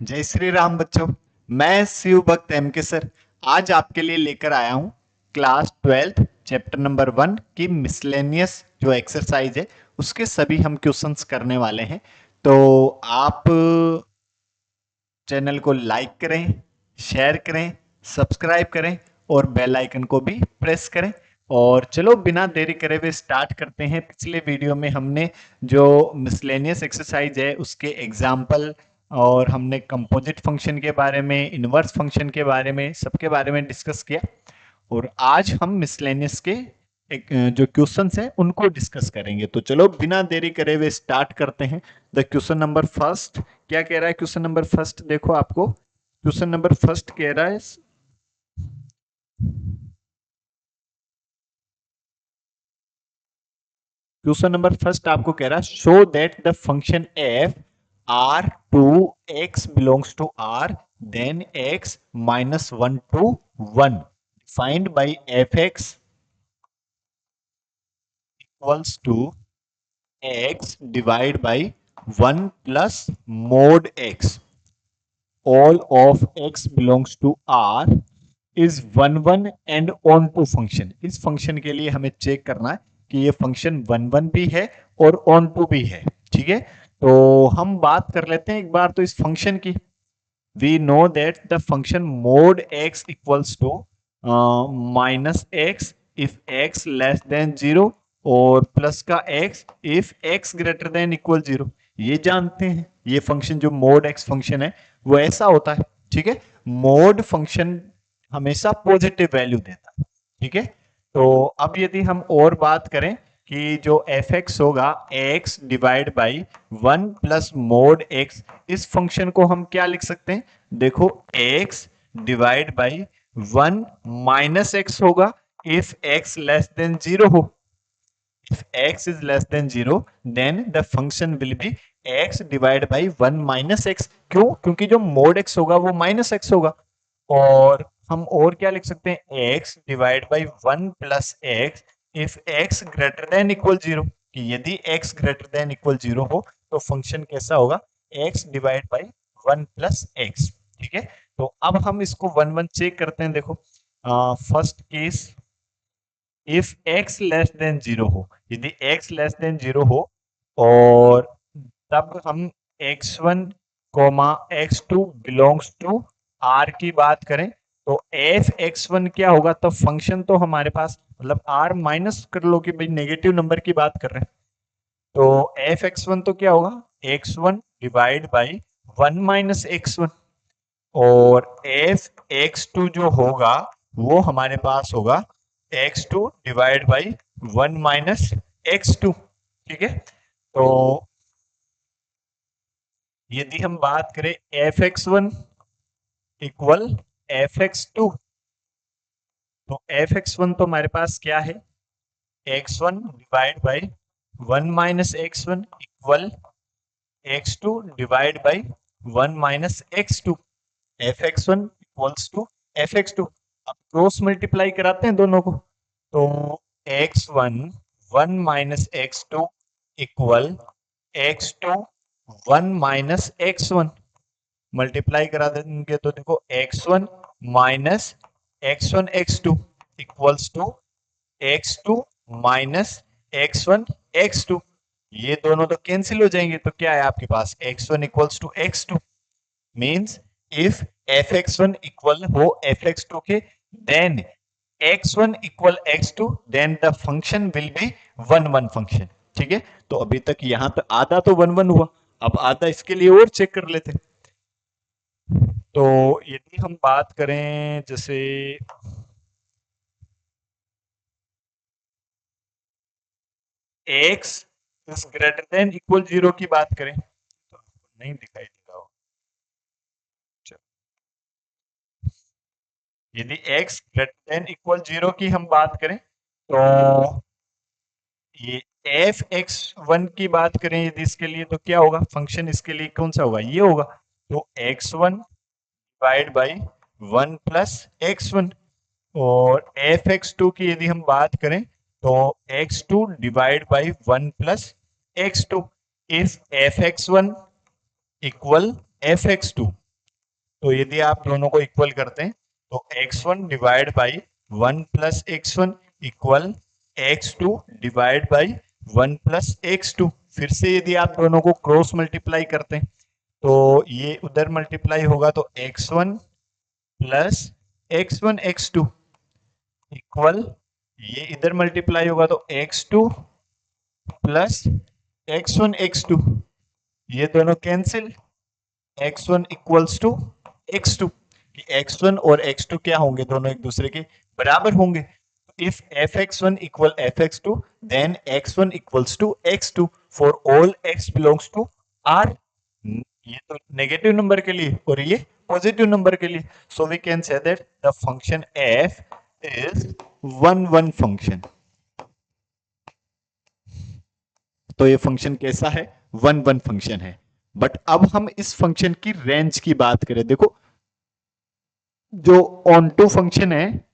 जय श्री राम बच्चों। मैं शिव भक्त एम के सर आज आपके लिए लेकर आया हूँ क्लास 12 चैप्टर नंबर 1 की मिसलेनियस जो एक्सरसाइज है उसके सभी हम क्वेश्चंस करने वाले हैं। तो आप चैनल को लाइक करें, शेयर करें, सब्सक्राइब करें और बेल आइकन को भी प्रेस करें। और चलो बिना देरी करे हुए स्टार्ट करते हैं। पिछले वीडियो में हमने जो मिसलेनियस एक्सरसाइज है उसके एग्जाम्पल और हमने कंपोजिट फंक्शन के बारे में, इनवर्स फंक्शन के बारे में, सबके बारे में डिस्कस किया। और आज हम मिसलेनियस के जो क्वेश्चंस हैं उनको डिस्कस करेंगे। तो चलो बिना देरी करे हुए स्टार्ट करते हैं। द क्वेश्चन नंबर फर्स्ट क्या कह रहा है? क्वेश्चन नंबर फर्स्ट देखो, आपको क्वेश्चन नंबर फर्स्ट कह रहा है, क्वेश्चन नंबर फर्स्ट आपको कह रहा है show that the function f R to x belongs to R then x minus one to one find by f x equals to x divided by 1 plus mod x all of x belongs to r is 1 1 and on to function। इस function के लिए हमें check करना है कि ये function 1 1 भी है और ऑन टू भी है। ठीक है, तो हम बात कर लेते हैं एक बार तो इस फंक्शन की। we know that the function mod x equals to minus x if x less than 0 और प्लस का x if x greater than equal 0। ये जानते हैं ये फंक्शन जो mod x फंक्शन है वो ऐसा होता है। ठीक है, mod फंक्शन हमेशा पॉजिटिव वैल्यू देता है। ठीक है, तो अब यदि हम और बात करें कि जो एफ एक्स होगा x divide by 1 plus mode x, इस फंक्शन को हम क्या लिख सकते हैं? देखो x divide by 1 minus x होगा इफ एक्स लेस देन 0 हो। if x is less than 0 then the function will be x divided by 1 minus x। क्यों? क्योंकि जो मोड x होगा वो माइनस x होगा। और हम और क्या लिख सकते हैं? x divide by 1 plus x if x greater than equal 0, कि यदि x ग्रेटर देन इक्वल 0 हो तो फंक्शन कैसा होगा? x divide by 1 plus x. ठीक है, तो अब हम इसको 1 1 चेक करते हैं। देखो first case if x less than 0 हो, यदि x लेस देन 0 हो और तब हम x1 coma x2 belongs to r की बात करें तो एफ x1 क्या होगा? तब फंक्शन तो हमारे पास मतलब r माइनस कर लो कि भाई नेगेटिव नंबर की बात कर रहे हैं, तो एफ x1 तो क्या होगा? x1 divide by 1 minus x1। और एफ x2 जो होगा वो हमारे पास होगा x2 divide by 1 minus x2। ठीक है, तो यदि हम बात करें F x1 equal F x2, तो एफ x1 तो हमारे पास क्या है? x1 divide by 1 minus x1 equal x2 divide by 1 minus x2। F x1 equals to f x2। अब क्रॉस मल्टीप्लाई कराते हैं दोनों को, तो x1 1 minus x2 equal x2 1 minus x1। Multiply करा देंगे तो देखो x1 minus x1 x2 equals to x2 minus x1 x2। ये दोनों तो कैंसिल हो जाएंगे, तो क्या है आपके पास? x1 equals to x2 means if f x1 equal हो एफ x2 के then x1 equal x2 then the function will be 1 1 function. ठीक है, तो अभी तक यहां पे आधा तो 1 1 हुआ, अब आधा इसके लिए और चेक कर लेते हैं। तो यदि हम बात करें जैसे x is greater than equal 0 की बात करें तो नहीं दिखाई देगा वो। यदि x ग्रेटर देन इक्वल 0 की हम बात करें तो ये एफ एक्स वन की बात करें यदि इसके लिए तो क्या होगा? फंक्शन इसके लिए कौन सा होगा? ये होगा, तो x1 divide by 1 plus x1। और एफ x2 की यदि हम बात करें तो x2 divide by 1 plus x2 if f x1 equal F x2। तो यदि आप दोनों को इक्वल करते हैं तो x1 divide by 1 plus x1 equal x2 divide by 1 plus x2। फिर से यदि आप दोनों को क्रॉस मल्टीप्लाई करते हैं तो ये उधर मल्टीप्लाई होगा तो x1 plus x1 x2 equal ये इधर मल्टीप्लाई होगा तो x2 प्लस x1 x2, ये दोनों cancel, x1 equals to x2, कि x1 और x2 क्या होंगे, दोनों एक दूसरे के बराबर होंगे। If fx1 equal fx2 then x1 equals to x2 for all x belongs to r। ये तो नेगेटिव नंबर के लिए और ये पॉजिटिव नंबर के लिए, so we can say that the function f is one one function. तो ये फंक्शन कैसा है, वन वन फंक्शन है। बट अब हम इस फंक्शन की रेंज की बात करें, देखो जो ऑन टू फंक्शन है,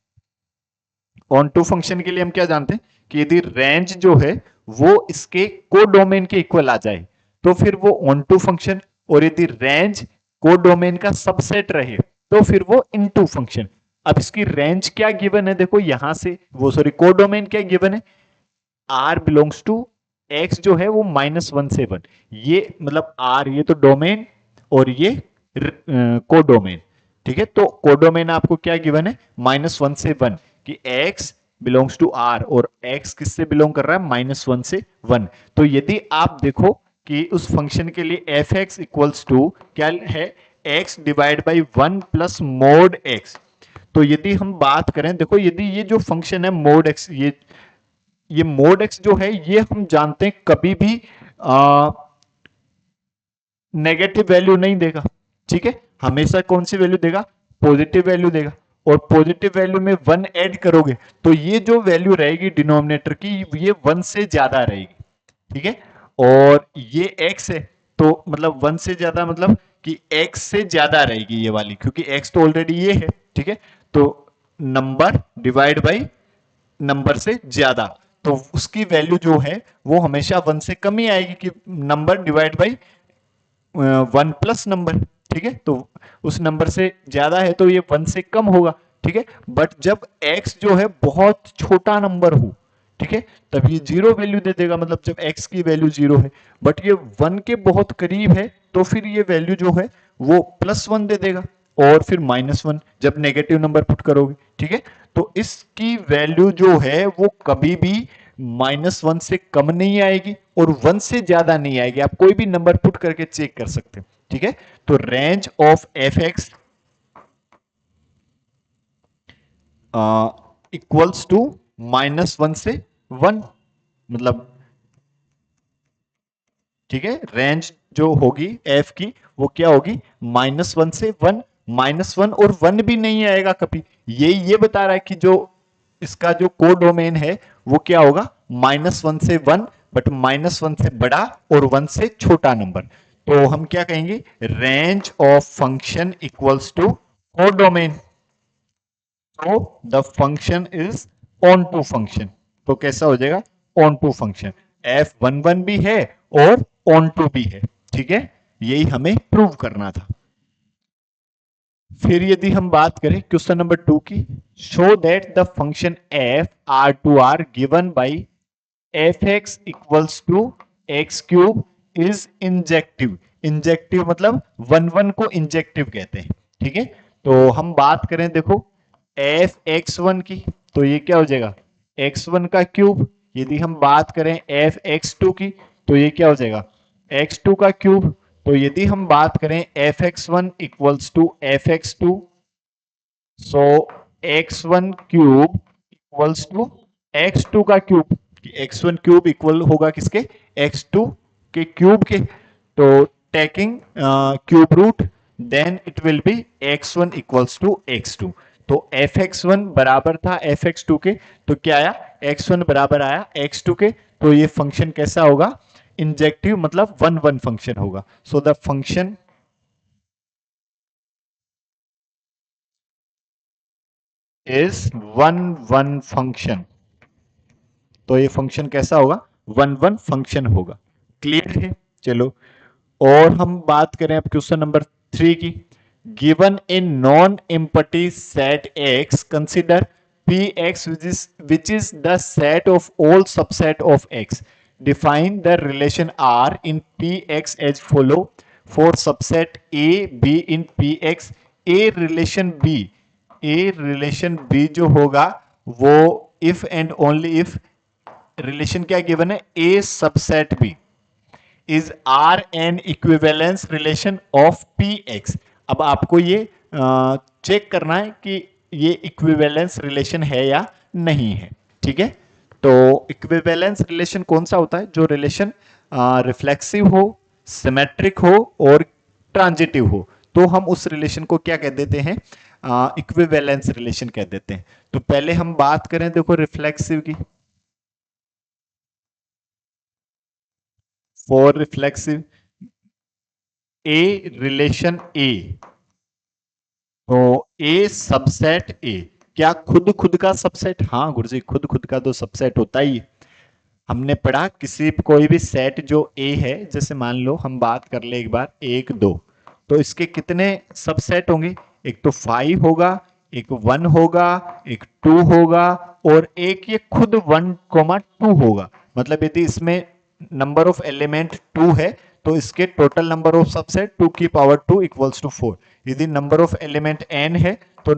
ऑन टू फंक्शन के लिए हम क्या जानते हैं कि यदि रेंज जो है वो इसके कोडोमेन के इक्वल आ जाए तो फिर वो ऑन टू फंक्शन, और यदि रेंज कोडोमेन का सबसेट रहे तो फिर वो इनटू फंक्शन। अब इसकी रेंज क्या गिवन है, देखो यहां से वो सॉरी कोडोमेन क्या गिवन है, r बिलोंग्स टू x जो है वो -1 से 1, ये मतलब r ये तो डोमेन और ये कोडोमेन, ठीक है। तो कोडोमेन आपको क्या गिवन है, -1 से 1, कि x बिलोंग्स टू r और x किससे बिलोंग कर रहा है, -1 से 1। तो यदि आप देखो कि उस फंक्शन के लिए एफ एक्स इक्वल्स टू क्या है, x divide by 1 plus mode x। तो यदि हम बात करें, देखो यदि ये जो फंक्शन है मोड x, ये मोड x जो है ये हम जानते हैं कभी भी नेगेटिव वैल्यू नहीं देगा, ठीक है, हमेशा कौन सी वैल्यू देगा, पॉजिटिव वैल्यू देगा। और पॉजिटिव वैल्यू में 1 ऐड करोगे तो ये जो वैल्यू रहेगी डिनोमिनेटर की ये 1 से ज्यादा रहेगी, ठीक है। और ये x है तो मतलब 1 से ज्यादा मतलब कि x से ज्यादा रहेगी ये वाली, क्योंकि x तो ऑलरेडी ये है, ठीक है। तो नंबर डिवाइड बाई नंबर से ज्यादा, तो उसकी वैल्यू जो है वो हमेशा 1 से कम ही आएगी, कि number divide by 1 plus number, ठीक है। तो उस नंबर से ज्यादा है तो ये 1 से कम होगा, ठीक है। बट जब x जो है बहुत छोटा नंबर हो, ठीक है, तब ये 0 वैल्यू दे देगा, मतलब जब x की वैल्यू 0 है। बट ये 1 के बहुत करीब है तो फिर ये वैल्यू जो है वो +1 दे देगा, और फिर -1 जब नेगेटिव नंबर पुट करोगे, ठीक है। तो इसकी वैल्यू जो है वो कभी भी -1 से कम नहीं आएगी और 1 से ज्यादा नहीं आएगी, आप कोई भी नंबर पुट करके चेक कर सकते हैं, ठीक है। तो range of f x equals to -1 से 1, मतलब ठीक है, रेंज जो होगी एफ की वो क्या होगी, -1 से 1, -1 और 1 भी नहीं आएगा कभी, ये बता रहा है कि जो इसका जो कोडोमेन है वो क्या होगा, -1 से 1, बट -1 से बड़ा और 1 से छोटा नंबर। तो हम क्या कहेंगे, range of function equals to codomain, तो the function is on to function. तो कैसा हो जाएगा, ऑन टू फंक्शन, f11 भी है और ऑन टू भी है, ठीक है, यही हमें प्रूव करना था। फिर यदि हम बात करें क्वेश्चन नंबर 2 की, show that the function f r to r given by f x equals to x cube is injective. Injective मतलब 1 को इंजेक्टिव कहते हैं, ठीक है। तो हम बात करें देखो एफ एक्स वन की, तो ये क्या हो जाएगा, x1 का क्यूब। यदि हम बात करें एफ एक्स टू की तो ये क्या हो जाएगा, x2 का क्यूब। तो यदि हम बात करें f x one equals to f x two, so x1 cube equals to x2 का क्यूब, कि x1 क्यूब इक्वल होगा किसके, x2 के क्यूब के। तो taking cube root then it will be x1 equals to x2। तो fx1 बराबर था fx2 के, तो क्या आया, x1 बराबर आया x2 के। तो ये फंक्शन कैसा होगा, इंजेक्टिव मतलब 1 फंक्शन होगा। So the function is 1 function. तो ये फंक्शन कैसा होगा, 1 फंक्शन होगा, क्लियर है। चलो और हम बात करें अब क्वेश्चन नंबर 3 की, given a non-empty set X, consider Px which is the set of all subset of X. Define the relation R in Px as follow. For subset A B in Px, A relation B जो होगा वो if and only if relation क्या given है, A subset B is R an equivalence relation of P X. अब आपको ये check करना है कि ये इक्विवेलेंस रिलेशन है या नहीं है. ठीक है, तो इक्विवेलेंस रिलेशन कौन सा होता है? जो रिलेशन रिफ्लेक्सिव हो, सिमेट्रिक हो और ट्रांजिटिव हो, तो हम उस रिलेशन को क्या कह देते हैं? इक्विवेलेंस रिलेशन कह देते हैं. तो पहले हम बात करें देखो रिफ्लेक्सिव की. फॉर रिफ्लेक्सिव ए रिलेशन ए, तो ए सबसेट ए क्या खुद खुद का सबसेट? हाँ गुरुजी, खुद खुद का तो सबसेट होता ही. हमने पढ़ा किसी कोई भी सेट जो ए है, जैसे मान लो हम बात कर ले एक बार 1 2, तो इसके कितने सबसेट होंगे? एक तो 5 होगा, एक 1 होगा, एक 2 होगा और एक ये खुद 1,2 होगा. मतलब यदि इसमें नंबर ऑफ एलिमेंट 2 है तो इसके टोटल नंबर ऑफ सबसेट 2 की पावर 2 इक्वल्स टू 4. यदि नंबर ऑफ एलिमेंट n है तो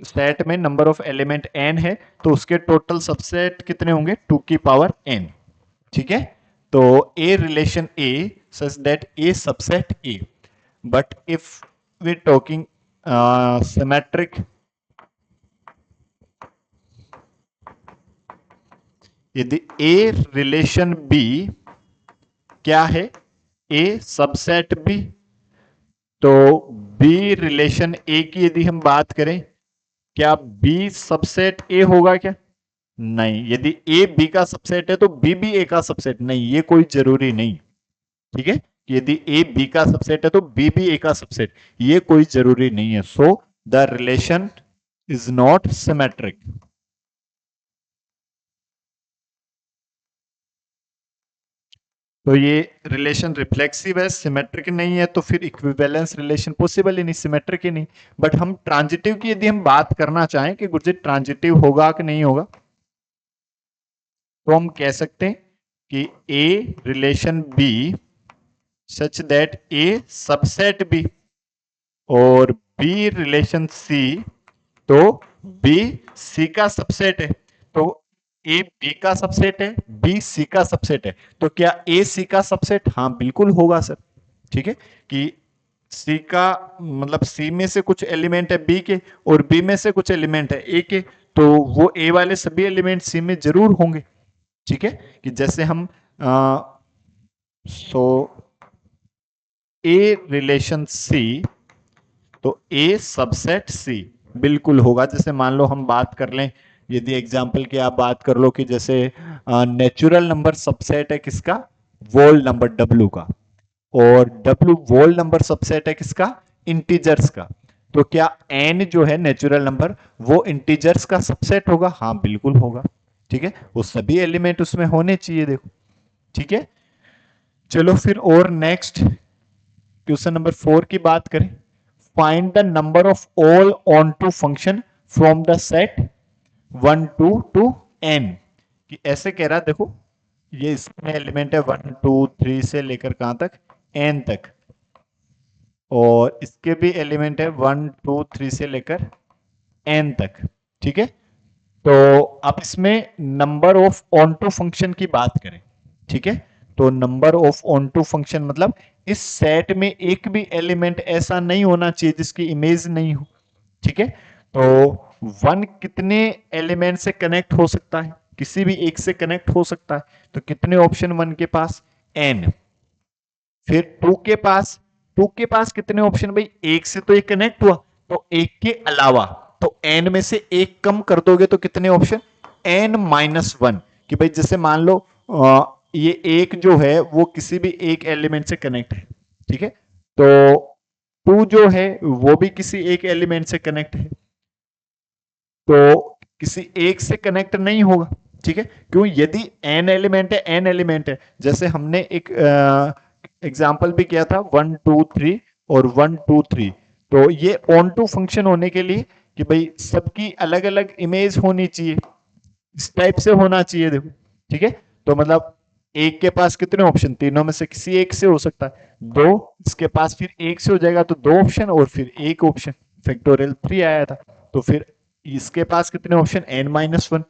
सेट में नंबर ऑफ एलिमेंट n है तो उसके टोटल सबसेट कितने होंगे? 2 की पावर n. ठीक है, तो a relation a such that a subset a. But if we talking symmetric, यदि a रिलेशन b क्या है? a सबसेट b, तो b रिलेशन a की यदि हम बात करें, क्या b सबसेट a होगा क्या? नहीं. यदि a b का सबसेट है तो b भी a का सबसेट नहीं, ये कोई जरूरी नहीं. ठीक है, यदि a b का सबसेट है तो b भी a का सबसेट, ये कोई जरूरी नहीं है. So the relation is not symmetric. तो ये रिलेशन रिफ्लेक्सिव है, सिमेट्रिक नहीं है, तो फिर इक्विवेलेंस रिलेशन पॉसिबल ही नहीं, सिमेट्रिक ही नहीं. बट हम ट्रांजिटिव की यदि हम बात करना चाहें कि गुरुजी ट्रांजिटिव होगा कि नहीं होगा, तो हम कह सकते हैं कि a relation b such that a subset b और बी रिलेशन सी, तो बी सी का सबसेट है. तो ए बी का सबसेट है, बी सी का सबसेट है, तो क्या ए सी का सबसेट? हाँ बिल्कुल होगा सर. ठीक है, कि सी का मतलब सी में से कुछ एलिमेंट है बी के और बी में से कुछ एलिमेंट है ए के, तो वो ए वाले सभी एलिमेंट सी में जरूर होंगे. ठीक है, कि जैसे हम सो ए रिलेशन सी, तो ए सबसेट सी बिल्कुल होगा. जैसे मान लो हम बात कर लें, यदि एग्जाम्पल की आप बात कर लो कि जैसे नेचुरल नंबर सबसेट है किसका? वोल नंबर डब्ल्यू का, और डब्ल्यू वोल नंबर सबसेट है किसका? इंटीजर्स का. तो क्या एन जो है नेचुरल नंबर वो इंटीजर्स का सबसेट होगा? हाँ बिल्कुल होगा. ठीक है, वो सभी एलिमेंट उसमें होने चाहिए. देखो, ठीक है. चलो फिर और नेक्स्ट क्वेश्चन नंबर 4 की बात करें. Find the number of all on to function from the set 1 2 to n. कि ऐसे कह रहा देखो, ये इसमें एलिमेंट है 1 2 3 से लेकर कहां तक? n तक. और इसके भी एलिमेंट है 1 2 3 से लेकर n तक. ठीक है, तो अब इसमें नंबर ऑफ ऑन टू फंक्शन की बात करें. ठीक है, तो नंबर ऑफ ऑन टू फंक्शन मतलब इस सेट में एक भी एलिमेंट ऐसा नहीं होना चाहिए जिसकी इमेज नहीं हो. ठीक है, तो 1 कितने एलिमेंट से कनेक्ट हो सकता है? किसी भी एक से कनेक्ट हो सकता है. तो कितने ऑप्शन 1 के पास? n. फिर 2 के पास कितने ऑप्शन? भाई एक से तो एक कनेक्ट हुआ, तो एक के अलावा, तो n में से एक कम कर दोगे तो कितने ऑप्शन? n-1. कि भाई जैसे मान लो ये एक जो है वो किसी भी एक एलिमेंट से कनेक्ट है. ठीक है, तो 2 जो है वो भी किसी एक एलिमेंट से कनेक्ट है, तो किसी एक से कनेक्ट नहीं होगा. ठीक है, क्यों? यदि n एलिमेंट है, n एलिमेंट है, जैसे हमने एक एग्जाम्पल भी किया था 1 2 3 और 1 2 3, तो ये ऑन टू फंक्शन होने के लिए कि भाई सबकी अलग अलग इमेज होनी चाहिए, इस टाइप से होना चाहिए देखो। ठीक है, तो मतलब एक के पास कितने ऑप्शन, तीनों में से किसी एक से हो सकता है, दो, इसके पास फिर एक से हो जाएगा तो दो ऑप्शन और फिर एक ऑप्शन, फैक्टोरियल 3 आया था। तो फिर इसके पास कितने ऑप्शन, n-1।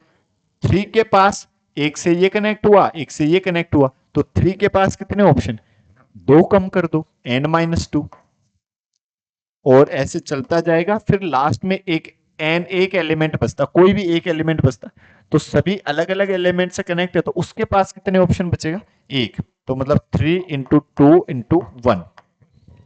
3 के पास एक से ये कनेक्ट हुआ, एक से ये कनेक्ट हुआ, तो 3 के पास कितने ऑप्शन, दो कम कर दो, n-2। और ऐसे चलता जाएगा, फिर लास्ट में एक एलिमेंट बचता, कोई भी एक एलिमेंट बचता, तो सभी अलग अलग एलिमेंट से कनेक्ट है, तो उसके पास कितने ऑप्शन बचेगा, एक। तो मतलब 3 × 2 × 1।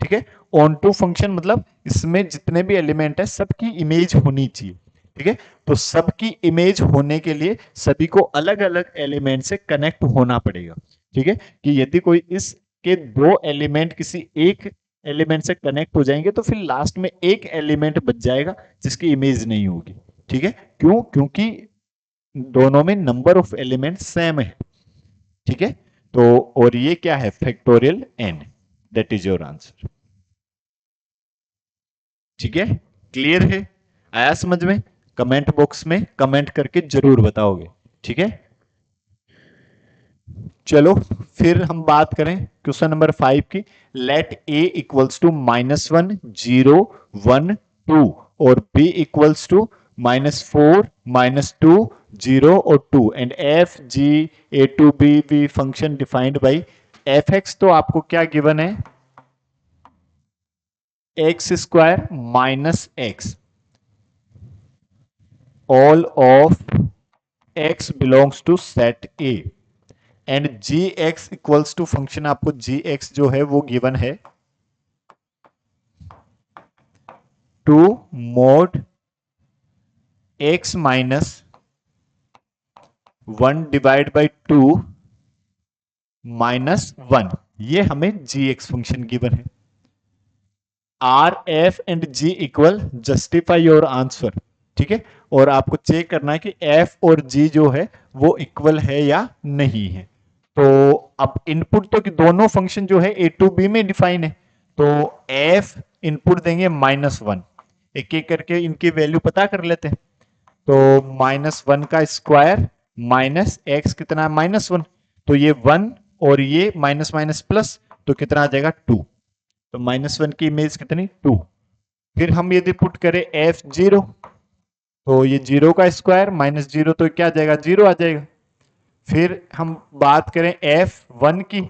ठीक है, ऑन टू फंक्शन मतलब इसमें जितने भी एलिमेंट है सबकी इमेज होनी चाहिए। ठीक है, तो सबकी इमेज होने के लिए सभी को अलग अलग एलिमेंट से कनेक्ट होना पड़ेगा। ठीक है, कि यदि कोई इसके दो एलिमेंट किसी एक एलिमेंट से कनेक्ट हो जाएंगे तो फिर लास्ट में एक एलिमेंट बच जाएगा जिसकी इमेज नहीं होगी। ठीक है, क्यों, क्योंकि दोनों में नंबर ऑफ एलिमेंट सेम है। ठीक है, तो और ये क्या है, factorial n, that is your answer. ठीक है, क्लियर है, आया समझ में? कमेंट बॉक्स में कमेंट करके जरूर बताओगे। ठीक है, चलो फिर हम बात करें क्वेश्चन नंबर 5 की। लेट a इक्वल्स टू -1 0 1 2 और b इक्वल्स टू -4 -2 0 और 2 and f g a to b v function defined by fx। तो आपको क्या गिवन है, x² minus x, all of x belongs to set A and gx equals to function, आपको gx जो है वो given है 2 mod x minus 1 divide by 2 -1, ये हमें gx फंक्शन गिवन है। R F and G equal, justify your answer. ठीक है, और आपको चेक करना है कि F और G जो है वो इक्वल है या नहीं है। तो अब इनपुट तो कि दोनों फंक्शन जो है A to B में डिफाइन है, तो F इनपुट देंगे -1, एक एक करके इनकी वैल्यू पता कर लेते हैं। तो -1 का स्क्वायर माइनस एक्स कितना है, -1, तो ये 1 और ये माइनस माइनस प्लस, तो कितना आ जाएगा 2। तो -1 की इमेज कितनी, 2। फिर हम यदि पुट करें f0, तो ये 0 का स्क्वायर -0, तो क्या आ जाएगा, 0 आ जाएगा। फिर हम बात करें f1 की,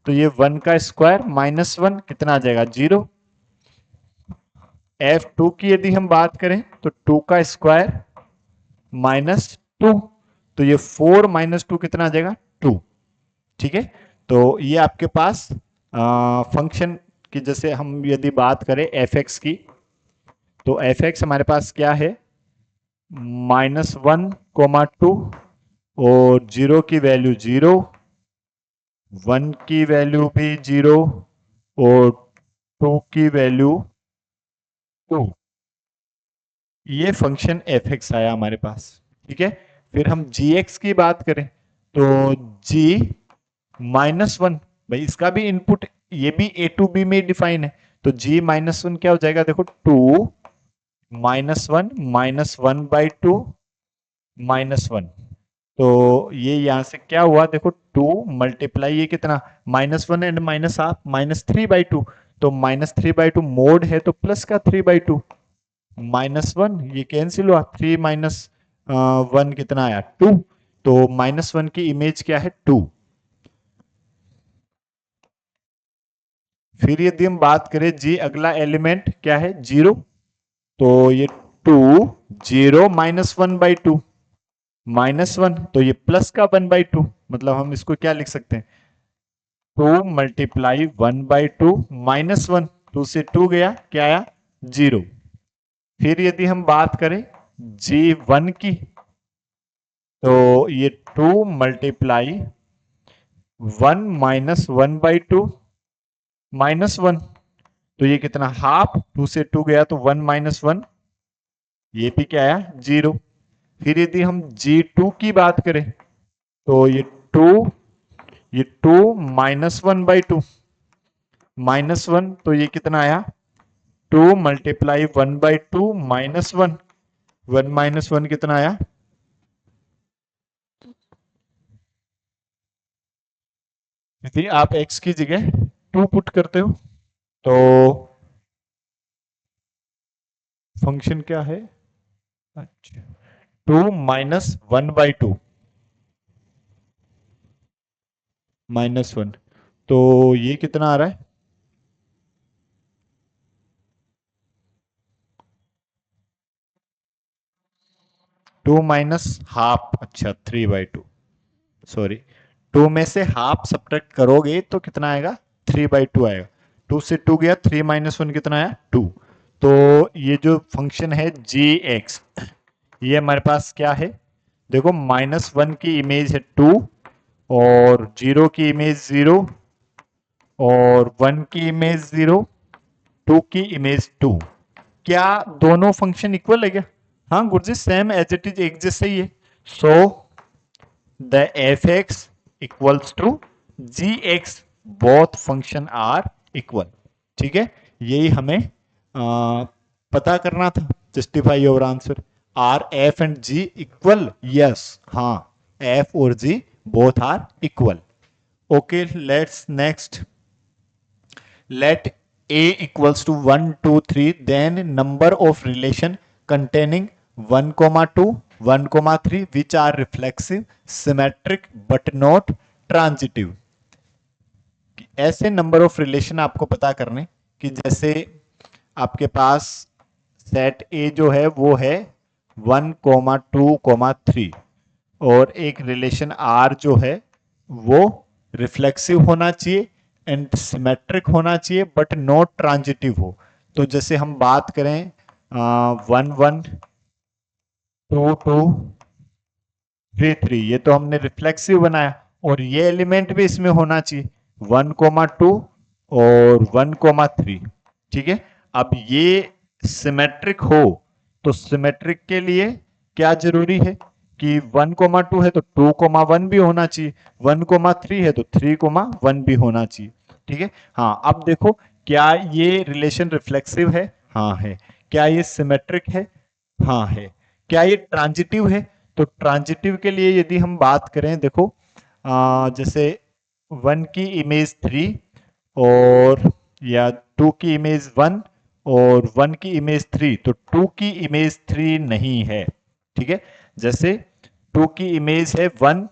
तो ये 1 का स्क्वायर -1 कितना आ जाएगा, 0। f2 की यदि हम बात करें तो 2 का स्क्वायर -2, तो ये 4 -2 कितना आ जाएगा, 2। ठीक है, तो ये आपके पास फंक्शन की, जैसे हम यदि बात करें fx की, तो fx हमारे पास क्या है, -1, 2 और 0 की वैल्यू 0, 1 की वैल्यू भी 0 और 2 की वैल्यू 2। ये फंक्शन fx आया हमारे पास। ठीक है, फिर हम gx की बात करें तो g -1, भाई इसका भी इनपुट, ये भी a to b में डिफाइन है, तो g -1 क्या हो जाएगा, देखो 2 -1 -1/2 -1, तो ये यहां से क्या हुआ, देखो 2 मल्टीप्लाई, ये कितना, -1 एंड -1/2 -3/2, तो -3/2 मोड है तो प्लस का 3/2, -1 ये कैंसिल हुआ, 3 -1 कितना आया, 2, तो -1 की इमेज क्या है, 2। फिर यदि हम बात करें जी, अगला एलिमेंट क्या है, 0, तो ये 2 0 -1/2 -1, तो ये प्लस का 1/2, मतलब हम इसको क्या लिख सकते हैं, 2 मल्टीप्लाई 1/2 -1, 2 से 2 गया, क्या आया, 0। फिर यदि हम बात करें G1 की, तो ये 2 मल्टीप्लाई 1 -1/2 -1, तो ये कितना, हाफ, 2 से 2 गया तो 1 -1, ये भी क्या आया, 0। फिर यदि हम G2 की बात करें तो ये 2 -1/2 -1, तो ये कितना आया, 2 मल्टीप्लाई 1/2 -1, 1 - 1 कितना आया? यदि आप x की जगह 2 पुट करते हो तो फंक्शन क्या है? अच्छा, 2 - 1/2 -1, तो ये कितना आ रहा है? 2 माइनस हाफ, अच्छा 3/2, सॉरी, 2 में से हाफ सब्ट्रैक्ट करोगे तो कितना आएगा? 3/2 आएगा। 2 से 2 गया, 3 - 1 कितना आया? 2। तो ये जो फंक्शन है g(x), ये हमारे पास क्या है? देखो, -1 की इमेज है 2, और 0 की इमेज 0, और 1 की इमेज 0, 2 की इमेज 2। क्या दोनों फंक्शन इक्वल है क्या? हाँ गुरुजी, सेम एज इट इज, एक जैसे ही है। So the f(x) equals to g(x), both function are equal. ठीक है, यही हमें पता करना था। Justify your answer. Are f and g equal? Yes, हाँ, एफ और g both are equal. Okay, let's next. Let A equals to 1, 2, 3, then number of relation containing 1, 2, 1, 3 which are reflexive, symmetric but not transitive. ऐसे number of relation आपको पता करने कि जैसे आपके पास set ए जो है वो है 1, 2, 3, और एक रिलेशन आर जो है वो रिफ्लेक्सिव होना चाहिए एंड सिमेट्रिक होना चाहिए बट नॉट ट्रांजिटिव हो। तो जैसे हम बात करें 1, 1, 2, 2, 3, 3, ये तो हमने रिफ्लेक्सिव बनाया, और ये एलिमेंट भी इसमें होना चाहिए 1, 2 और 1, 3। ठीक है, अब ये सिमेट्रिक हो तो सिमेट्रिक के लिए क्या जरूरी है कि 1, 2 है तो 2, 1 भी होना चाहिए, 1, 3 है तो 3, 1 भी होना चाहिए। ठीक है, हाँ, अब देखो, क्या ये रिलेशन रिफ्लेक्सिव है? हाँ है। क्या ये सिमेट्रिक है? हाँ है। क्या ये ट्रांजिटिव है? तो ट्रांजिटिव के लिए यदि हम बात करें, देखो, जैसे 1 की इमेज 3, और या 2 की इमेज 1, और 1 की इमेज 3, तो 2 की इमेज 3 नहीं है। ठीक है, जैसे 2 की इमेज है 1,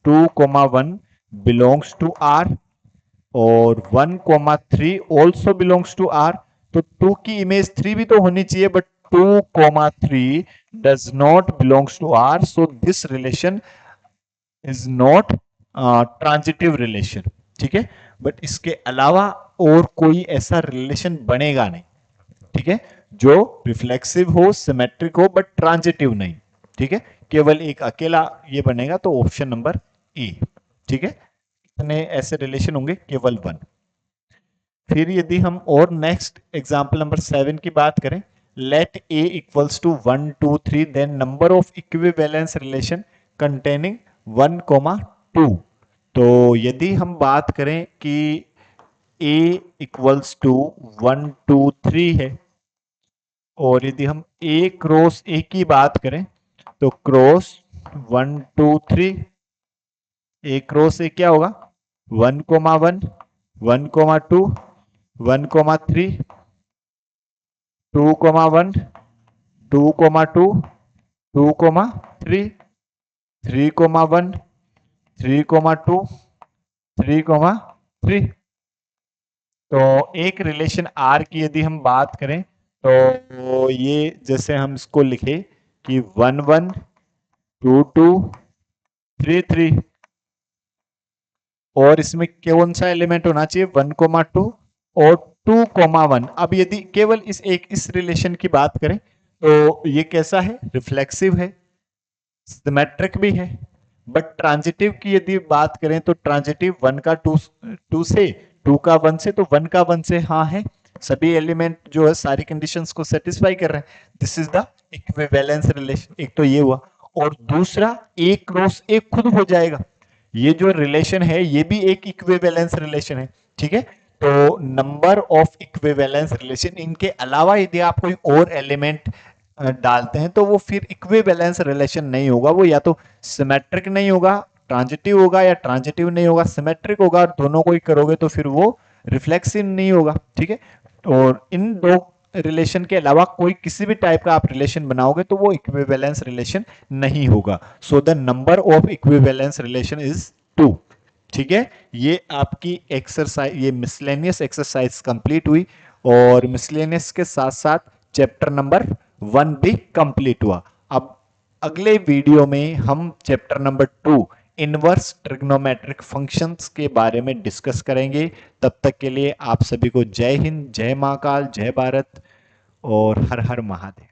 2, 1 बिलोंग्स टू आर, और 1, 3 ऑल्सो बिलोंग्स टू आर, तो 2 की इमेज 3 भी तो होनी चाहिए, but 2, 3 does not belongs to R, so this relation is not transitive relation. ठीक है, बट इसके अलावा और कोई ऐसा रिलेशन बनेगा नहीं, ठीक है, जो रिफ्लेक्सिव हो, सिमेट्रिक हो, बट ट्रांजिटिव नहीं। ठीक है, केवल एक अकेला ये बनेगा, तो ऑप्शन नंबर ए। ठीक है, इतने ऐसे रिलेशन होंगे, केवल 1। फिर यदि हम और नेक्स्ट एग्जांपल नंबर 7 की बात करें, let A equals to 1, 2, 3, then number of equivalence relation containing 1, 2। तो यदि हम बात करें कि a इक्वल्स टू 1, 2, 3 है, और यदि हम a क्रॉस a की बात करें तो क्रॉस 1, 2, 3, a क्रॉस a क्या होगा? 1, 1, 1, 2, 1, 3, 2, 1, 2, 2, 2, 3, 3, 1, 3, 2, 3, 3। तो एक रिलेशन आर की यदि हम बात करें तो ये जैसे हम इसको लिखे कि 1, 1, 2, 2, 3, 3, और इसमें कौन सा एलिमेंट होना चाहिए? 1, 2 और 2, 1। अब यदि केवल इस रिलेशन की बात करें तो ये कैसा है? रिफ्लेक्सिव है, सिमेट्रिक भी है, बट ट्रांजिटिव की यदि बात करें तो ट्रांजिटिव 1 का 2 से, 2 का 1 से, तो 1 का 1 से हाँ है, सभी एलिमेंट जो है सारी कंडीशंस को सेटिस्फाई कर रहे हैं। This is the equivalence relation. एक तो ये हुआ, और दूसरा एक क्रॉस एक खुद हो जाएगा। ये जो रिलेशन है ये भी एक इक्विवेलेंस रिलेशन है। ठीक है, तो नंबर ऑफ इक्विवेलेंस रिलेशन, इनके अलावा यदि आप कोई और एलिमेंट डालते हैं तो वो फिर इक्विवेलेंस रिलेशन नहीं होगा, वो या तो सिमेट्रिक नहीं होगा, ट्रांजिटिव होगा, या ट्रांजिटिव नहीं होगा, सिमेट्रिक होगा, और दोनों को ही करोगे तो फिर वो रिफ्लेक्सिव नहीं होगा। ठीक है, और इन दो रिलेशन के अलावा कोई किसी भी टाइप का आप रिलेशन बनाओगे तो वो इक्विवेलेंस रिलेशन नहीं होगा। So the number of equivalence relation is 2। ठीक है, ये आपकी एक्सरसाइज, ये मिसलेनियस एक्सरसाइज कंप्लीट हुई, और मिसलेनियस के साथ साथ चैप्टर नंबर 1 भी कंप्लीट हुआ। अब अगले वीडियो में हम chapter number 2 inverse trigonometric functions के बारे में डिस्कस करेंगे। तब तक के लिए आप सभी को जय हिंद, जय महाकाल, जय भारत और हर हर महादेव।